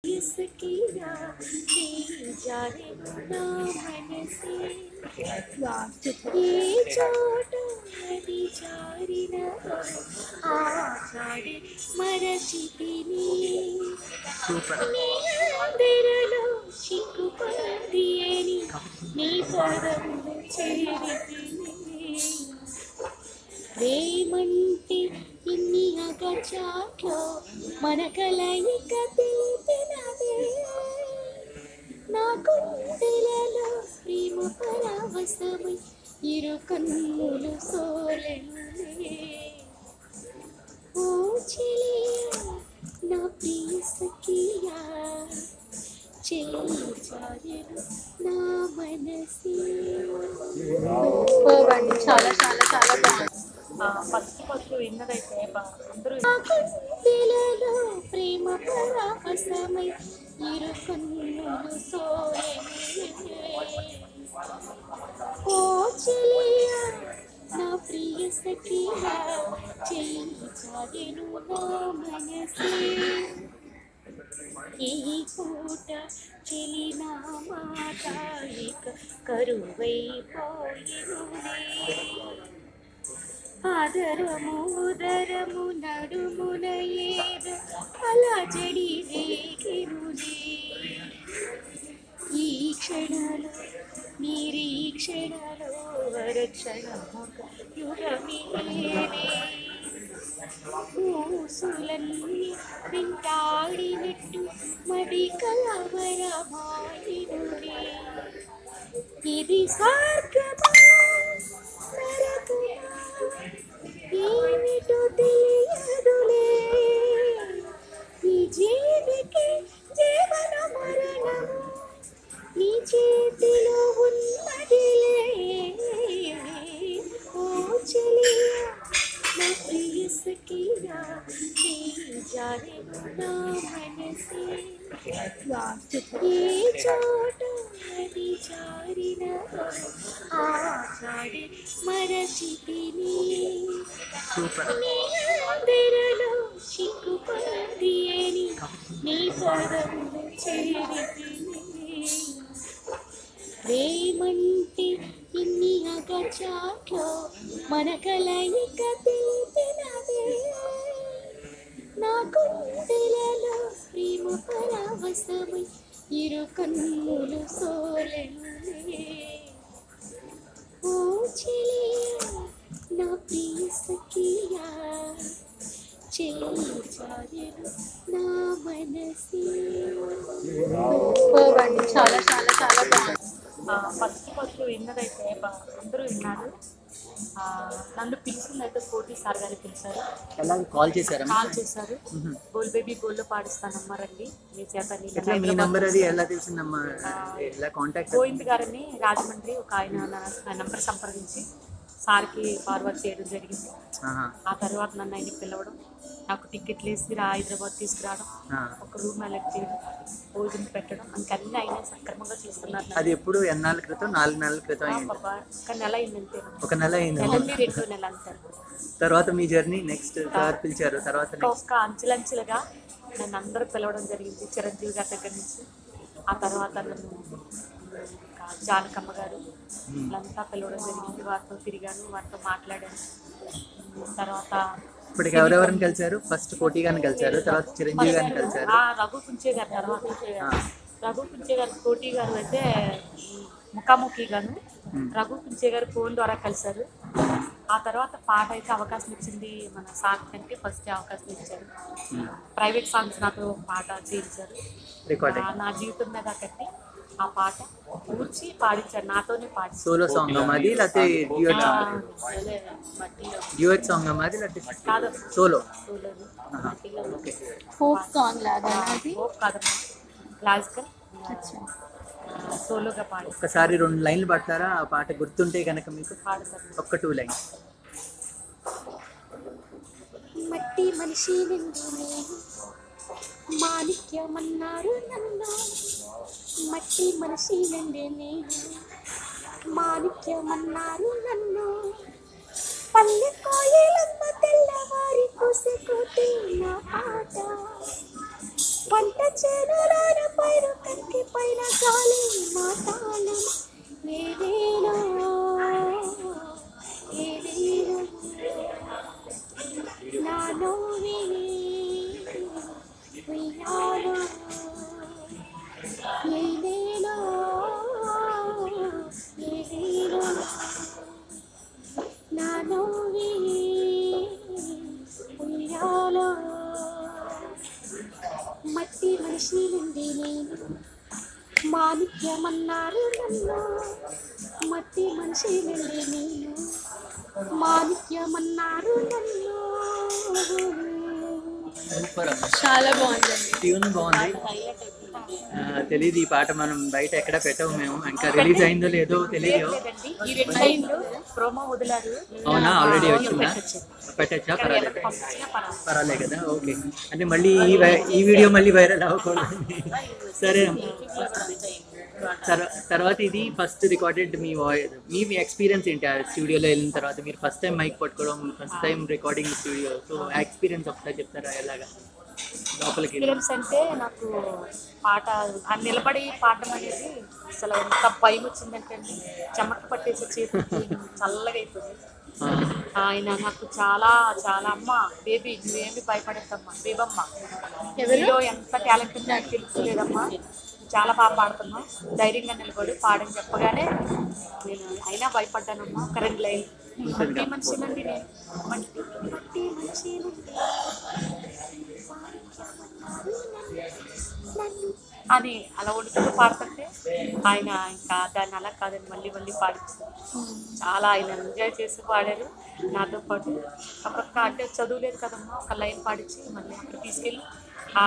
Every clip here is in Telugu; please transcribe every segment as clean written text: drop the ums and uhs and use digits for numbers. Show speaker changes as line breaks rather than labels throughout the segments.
इसकी जाने ना मन से ये चोट नदी जारिन आचारे मरचितिनी అందరలో చిక్కుపడియని నీ పదములు చేరితిని ప్రేమంటే ఇన్ని అగచాట్లో మన కలయిక తెలిపినదే నా గుండెలలో ప్రేమ పరవశమై ఇరు కన్నులు సోలెనులే ఓ చెలియా నా ప్రియ సఖియా చెయ్యి చారెను నా మనసే.
చాలా చాలా చాలా బాగుంది. ఫస్ట్ విన్నదైతే అందరూ
గుండెలలో ప్రేమ పరవశమై ఇరు కన్నులు సోలెనులే ఓ చెలియా నా ప్రియ సఖియా చెయ్యి చారెను నా మనసే. ఈ పూట చెలి నా మాట ఇక కరువైపోయినులే ఆదరము ఉదరము నడుమున ఏదో అలా జడి రేగినులే ఈ క్షణలో నిరీక్షణలో వరక్షణముగ యుగమేలే ఊసులన్నీ వెంటాడినట్టు మది కలవరమాయినులే ఇది స్వర్గమా నరకమా ఏమిటో తెలియదులే ఈ జీవికి జీవన మరణము నీ చేతిలో ఉన్నదిలే ఓ చెలియా నా ప్రియ సఖియా జారెను నా మనసే ఏ చోట నది జారిన ఆచాడి మరచితిని నీ అందరలో చిక్కుపడియని నీ పదములు చేరితిని ప్రేమంటే ఇన్ని అగచాట్లో మన కలయిక తెలిపినదే నా గుండెలలో ప్రేమ పరవశమై ఇరు కన్నులు సోలెనులే ఓ చెలియా నా ప్రియ సఖియా చెయ్యి చారెను నా మనసే.
చాలా చాలా చాలా బాగుంది. ఫస్ట్ విన్నదైతే అందరూ విన్నారు. నన్ను పిలిచిందైతే కోటి సార్ గారు పిలిచారు. కాల్ చేశారు. గోల్ బేబీ గోల్లో పాడిస్తానమ్మా రండి మీ చేత. గోవింద్ గారని రాజమండ్రి ఒక ఆయన నా నంబర్ సంప్రదించి సార్కి ఫార్వర్డ్ చేయడం జరిగింది. ఆ తర్వాత నన్ను ఆయన పిలవడం, నాకు టికెట్లు వేసి హైదరాబాద్ తీసుకురావడం, ఒక రూమ్ అలెక్ట్ చేయడం, భోజనం పెట్టడం, ఇంకన్నీ అయినా సక్రమంగా చూస్తున్నారు.
అది ఎప్పుడు ఎన్నాళ్ళ క్రితం? 4 నెలల క్రితం.
ఒక నెల అయిందంతే.
ఒక నెల అయింది.
2 నెలలు అంటారు.
తర్వాత మీ జర్నీ నెక్స్ట్ సార్ పిలిచారు. తర్వాత
ఒక అంచెలంచెలుగా నన్ను అందరూ పిలవడం జరిగింది, చిరంజీవి గారి దగ్గర నుంచి. ఆ తర్వాత నన్ను జానకమ్మ గారు వీళ్ళంతా పిలవడం జరిగింది. వారితో తిరిగాను, వారితో మాట్లాడాను. తర్వాత
ఇప్పటికి ఎవరెవరిని కలిసారు? ఫస్ట్ కోటి గారిని కలిసారు, తర్వాత చిరంజీవి గారిని కలిసారు,
రఘు కుంచే గారు. తర్వాత రఘు కుంచే గారు, కోటి గారు అయితే ముఖాముఖిగాను, రఘు కుంచే గారు ఫోన్ ద్వారా కలిశారు. ఆ తర్వాత పాట అయితే అవకాశం ఇచ్చింది మన సార్ కంటే ఫస్ట్ అవకాశం ఇచ్చారు. ప్రైవేట్ సాంగ్స్ నాతో పాట చేయించారు. నా జీవితం మీద కట్టి ఆ పాట కూర్చి పాడించారు, నాతోనే పాడి.
సోలో సాంగ్ మాది లేకపోతే డ్యూయట్ సాంగ్ మాది లేకపోతే
కాదు,
సోలో
ఫోక్ సాంగ్ లాగా?
ఫోక్ కాదమ్మా, క్లాసికల్ సోలోగా పాడి.
ఒక్కసారి 2 లైన్లు పాడతారా? ఆ పాట గుర్తుంటే కనుక మీకు ఒక్క 2 లైన్స్.
మట్టి మనిషి నిండు నేను మాణిక్యమన్నారు నన్ను, మట్టి మనిషి నిండే నేను మాణిక్యమన్నారు నన్ను, పల్లె కోయిలమ్మ తెల్లవారి కూసే కోటి నా ఆట,
పంట చేనులోన పైరు కంకి పైన గాలి మాతాళం ఏదేనో ఏదేనో నాలో ఉయ్యాలో ఏదేనో ఏదేనో నాలో ఉయ్యాలో మట్టి మనిషి నుండి నేను మాణిక్యమన్నారు నన్ను మట్టి మనిషి నుండి నేను మాణిక్యమన్నారు నన్ను
సూపర్ అమ్మ.
చాలా బాగుందండి.
ట్యూన్ బాగుంది. తెలీదు ఈ పాట మనం బయట ఎక్కడ పెట్టవు మేము, ఇంకా రిలీజ్ అయిందో లేదో తెలియదు.
లేదండి ఈ 2 లైన్లు ప్రోమో వదిలారు.
అవునా, ఆల్రెడీ వచ్చిందా? పెట్టచ్చా? పర్వాలేదు, పర్వాలేదు కదా. ఓకే, అంటే మళ్ళీ ఈ వీడియో మళ్ళీ వైరల్ అవ్వకూడదు. సరే, తర్వాత ఇది ఫస్ట్ రికార్డెడ్ మీ వాయిస్, మీ ఎక్స్పీరియన్స్ ఏంటి? ఆ స్టూడియోలో వెళ్ళిన తర్వాత మీరు ఫస్ట్ టైం మైక్ పట్టుకోవడం, first time recording studio, so ఆ ఎక్స్పీరియన్స్ ఒకసారి చెప్తారా? ఎలాగా లోపలికి
ఎక్స్పీరియన్స్ అంటే నాకు పాట ఆ నిలబడి పాడడం అనేది అసలు ఎంత భయం వచ్చిందంటే అండి, చెమట పట్టేసి చేతికి చల్లగా అయిపోయింది. ఆయన నాకు చాలా చాలా అమ్మ బేబీ నువ్వేమి భయపడద్దమ్మా బేబమ్మ, ఎవరిలో ఎంత టాలెంట్ ఉందో నాకు తెలుసుకోలేదమ్మా, చాలా బాగా పాడుతున్నాం, ధైర్యంగా నిలబడి పాడని చెప్పగానే నేను అయినా భయపడ్డానమ్మా. ఒక 2 లైన్ మట్టి మనిషి నుండి నేను మట్టి మనిషి నుండి అని అలా ఉడుకుతూ పాడుతుంటే ఆయన ఇంకా దాన్ని అలా కాదని మళ్ళీ మళ్ళీ పాడించారు. చాలా ఆయన ఎంజాయ్ చేసి పాడారు నాతో పాటు. అప్పటిక అంటే చదువులేదు కదమ్మా, ఒక లైన్ పాడించి మళ్ళీ అక్కడ తీసుకెళ్ళి ఆ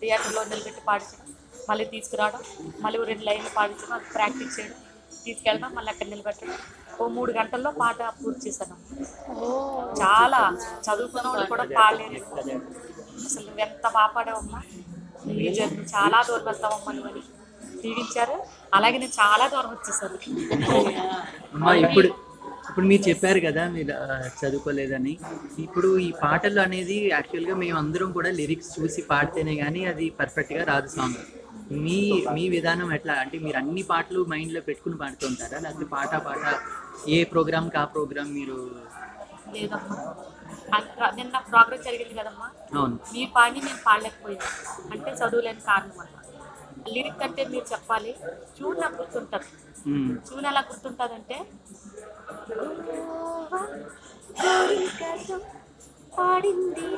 థియేటర్లో నిలబెట్టి పాడించడం, మళ్ళీ తీసుకురావడం, మళ్ళీ 2 లైన్లు పాడించడం, అది ప్రాక్టీస్ చేయడం, తీసుకెళ్ళడం, మళ్ళీ అక్కడ నిలబెట్టడం. ఓ 3 గంటల్లో పాట పూర్తి చేశాను. చాలా చదువుకున్న వాళ్ళు కూడా పాడలేరు. అసలు నువ్వు ఎంత బాగా పాడావమ్మా, నువ్వు చాలా దూరం వెళ్తావమ్మా నువ్వని దీవించారు. అలాగే నేను చాలా దూరం వచ్చేసాను.
అమ్మా ఇప్పుడు మీరు చెప్పారు కదా మీరు చదువుకోలేదని. ఇప్పుడు ఈ పాటలు అనేది యాక్చువల్గా మేము అందరం కూడా లిరిక్స్ చూసి పాడితేనే కానీ అది పర్ఫెక్ట్గా రాదు సాంగ్. మీ విధానం ఎట్లా అంటే మీరు అన్ని పాటలు మైండ్లో పెట్టుకుని పాడుతుంటారా, లేకపోతే పాట ఏ ప్రోగ్రామ్కి ఆ ప్రోగ్రామ్ మీరు?
లేదమ్మా, నిన్న ప్రోగ్రామ్ జరిగింది కదమ్మా,
అవును,
మీరు పాడి నేను పాడలేకపోయాను అంటే చదువులేని కారణం వల్ల. లిరిక్ అంటే మీరు చెప్పాలి, చూడు నాకు గుర్తుంటుంది. చూడు ఎలా గుర్తుంటుందంటే పాడింది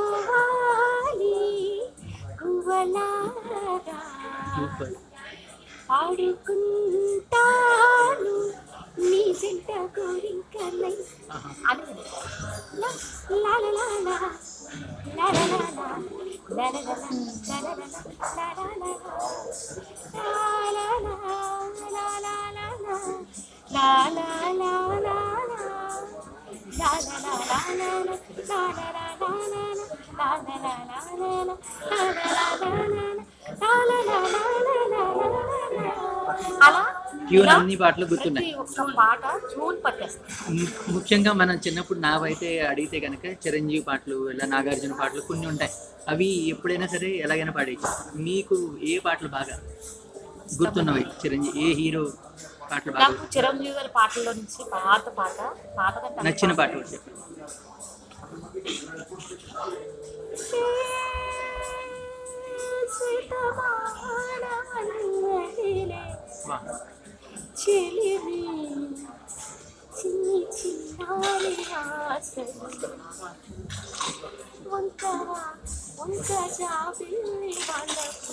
ఆడుకోవాలి గువ్వలాగా ఆడుకుంటాను నీ జంట కోరికలై అని అలా
ట్యూన్ అన్ని పాటలు గుర్తున్నాయి.
ఒక్క పాట ట్యూన్ పట్టేస్తాను.
ముఖ్యంగా మనం చిన్నప్పుడు నావైతే అడిగితే కనుక చిరంజీవి పాటలు, ఇలా నాగార్జున పాటలు కొన్ని ఉంటాయి, అవి ఎప్పుడైనా సరే ఎలాగైనా పాడేయచ్చు. మీకు ఏ పాటలు బాగా గుర్తున్నవి? చిరంజీవి ఏ హీరో పాటలు బాగా?
నాకు చిరంజీవి గారి పాటల్లో నుంచి పాత
నచ్చిన పాట ఒకటి చెప్పండి.
చెలివి చిన్ని చిన్నారి ఆశలు వంక జాబిల్లి వాళ్ళకు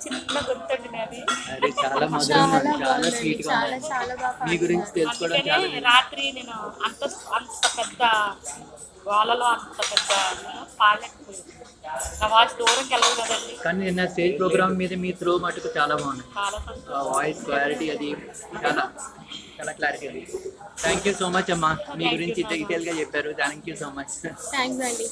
చిన్న గుర్తుండి అది.
అరే చాలా మధురంగా ఉంది, చాలా స్వీట్ గా ఉంది. మీ గురించి తెలుసుకోవడం చాలా.
రాత్రి నేను అంత పెద్ద వాళ్ళలో అంత పెద్ద పాడలేకపోయింది, నా వాయిస్ దూరంకి వెళ్ళదు కదండి.
కానీ నిన్న స్టేజ్ ప్రోగ్రామ్ మీద మీ త్రో మటుకు చాలా బాగుంది.
చాలా
వాయిస్ క్లారిటీ అది చాలా చాలా క్లారిటీ ఉంది. థ్యాంక్ యూ సో మచ్ అమ్మా, మీ గురించి డీటెయిల్గా చెప్పారు. Thank you so much.
Thanks అండి.